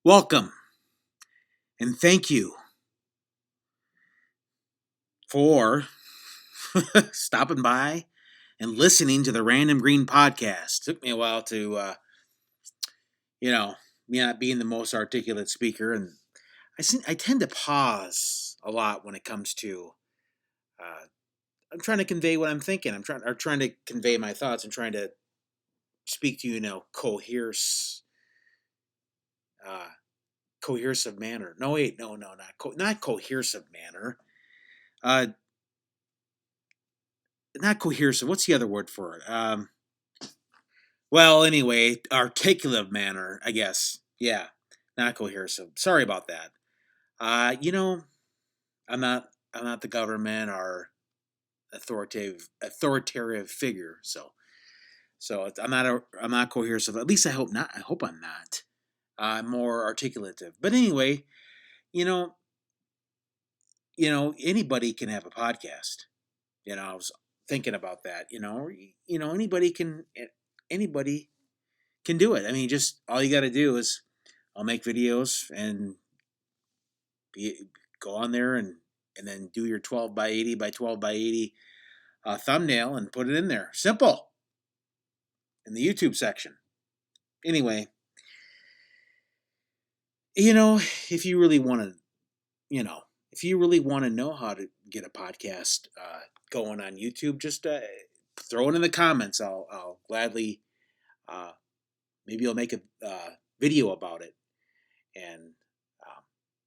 Welcome and thank you for stopping by and listening to the Random Green podcast. Took me a while to, you know, me not being the most articulate speaker, and I tend to pause a lot when it comes to. Uh, I'm trying to convey what I'm thinking. I'm trying to convey my thoughts. I'm trying to speak to you in a uh, cohesive manner. No, wait, no, not cohesive manner. Uh, Not cohesive. What's the other word for it? Well, anyway, articulate manner, I guess. Yeah, not cohesive. Sorry about that. Uh, you know, I'm not the government or authoritative figure, I'm not cohesive. At least I hope not. I hope I'm not. I'm more articulative. But anyway, you know, anybody can have a podcast. I was thinking about that. Anybody can do it. I mean, just all you got to do is I'll make videos and go on there and then do your 12 by 80 by 12 by 80 thumbnail and put it in there. Simple in the YouTube section. Anyway, if you really want to, if you really want to know how to get a podcast going on YouTube, just throw it in the comments. I'll gladly, uh, maybe I'll make a video about it. And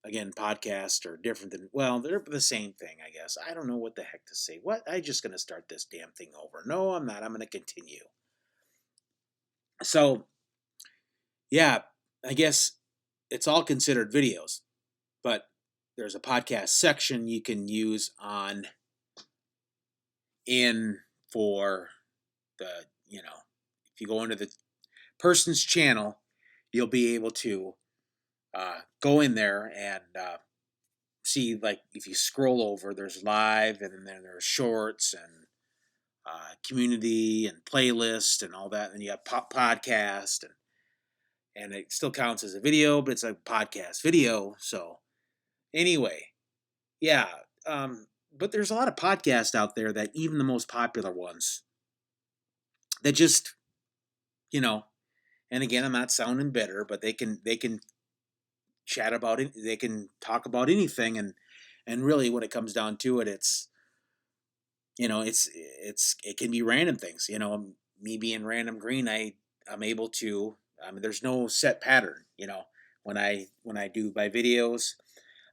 again, podcasts are different than, well, they're the same thing, I guess. I don't know what the heck to say. What? I'm just going to start this damn thing over. No, I'm not. I'm going to continue. So, yeah, I guess it's all considered videos, but there's a podcast section you can use in for the, if you go into the person's channel, you'll be able to go in there and see, like, if you scroll over, there's live, and then there's shorts and community and playlist and all that, and you have podcast, and it still counts as a video, but it's a podcast video. So anyway, yeah, but there's a lot of podcasts out there, that even the most popular ones, that just, you know and again, I'm not sounding bitter, but they can chat about it, they can talk about anything, and really, when it comes down to it, it can be random things. Me being Random Green, I'm able to. I mean, there's no set pattern. When I do my videos,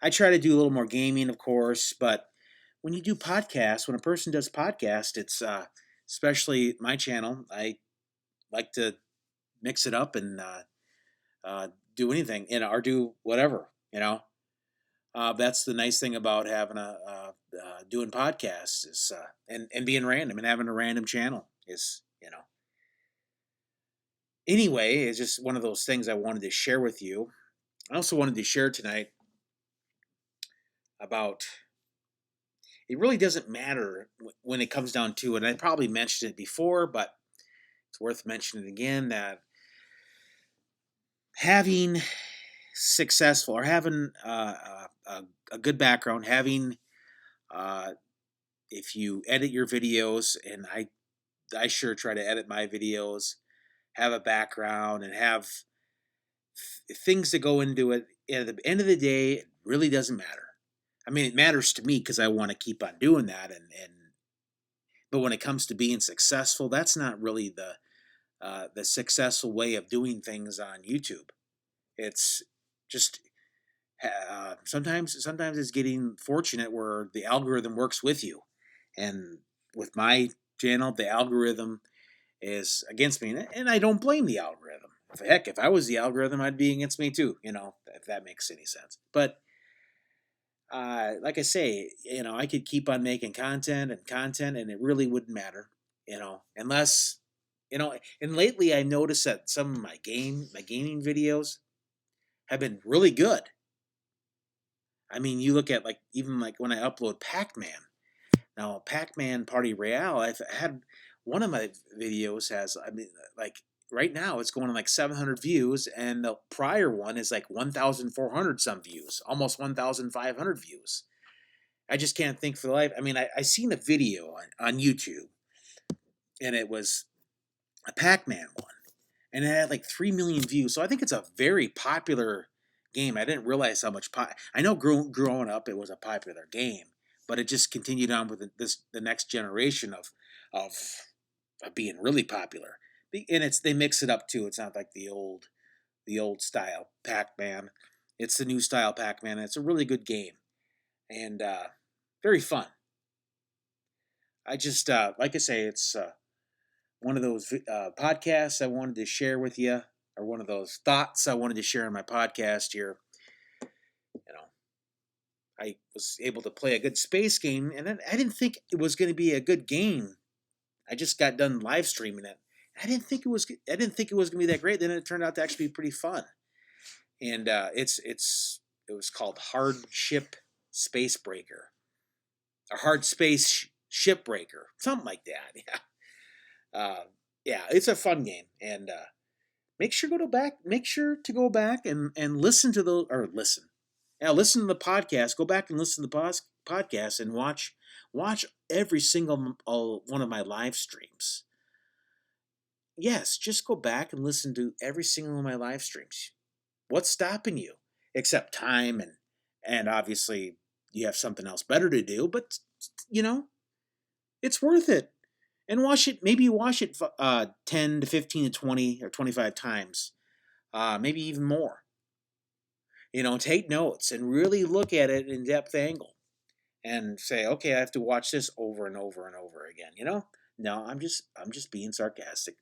I try to do a little more gaming, of course. But when you do podcasts, when a person does podcast, it's especially my channel. I like to mix it up and uh, do anything, or do whatever. That's the nice thing about having doing podcasts, is and being random and having a random channel is. Anyway, it's just one of those things I wanted to share with you. I also wanted to share tonight about, it really doesn't matter when it comes down to it. And I probably mentioned it before, but it's worth mentioning again, that having successful, or having a good background, having uh, if you edit your videos, and I sure try to edit my videos, have a background, and have things that go into it. At the end of the day, it really doesn't matter. I mean, it matters to me because I want to keep on doing that, and but when it comes to being successful, that's not really the successful way of doing things on YouTube. It's just sometimes it's getting fortunate where the algorithm works with you, and with my channel, the algorithm is against me, and I don't blame the algorithm. Heck, if I was the algorithm, I'd be against me too. If that makes any sense. But like I say, I could keep on making content, and it really wouldn't matter. Unless And lately, I noticed that some of my gaming videos have been really good. I mean, you look at, like, even like when I upload Pac-Man. Now, Pac-Man Party Royale, I've had one of my videos has, I mean, like, right now it's going on like 700 views, and the prior one is like 1,400 some views, almost 1,500 views. I just can't think for the life. I mean, I seen a video on YouTube, and it was a Pac-Man one, and it had like 3 million views. So I think it's a very popular game. I didn't realize how much I know growing up it was a popular game, but it just continued on with the next generation of being really popular. And they mix it up too. It's not like the old style Pac-Man. It's the new style Pac-Man. It's a really good game, and very fun. I just like I say, it's one of those podcasts I wanted to share with you, or one of those thoughts I wanted to share in my podcast here. You know, I was able to play a good space game, and I didn't think it was going to be a good game. I just got done live streaming it. I didn't think it was. I didn't think it was going to be that great. Then it turned out to actually be pretty fun. And it was called Hardship Space Breaker, or Hard Space Shipbreaker, something like that. Yeah, it's a fun game, and make sure to go back and listen to the or listen, yeah, listen to the podcast. Go back and listen to the podcast and watch every single one of my live streams. Yes, just go back and listen to every single one of my live streams. What's stopping you? Except time, and obviously you have something else better to do, but you know, it's worth it. And watch it, maybe watch it 10 to 15 to 20 or 25 times, maybe even more. Take notes and really look at it in depth angle and say, okay, I have to watch this over and over and over again. No, I'm just being sarcastic,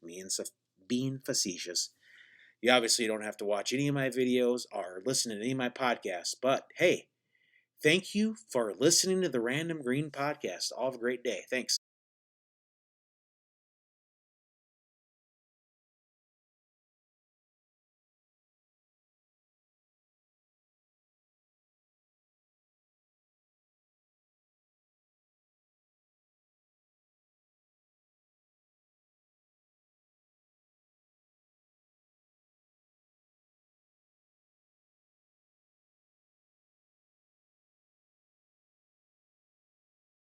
being facetious. You obviously don't have to watch any of my videos or listen to any of my podcasts, but hey, thank you for listening to the Random Green Podcast. All have a great day. Thanks.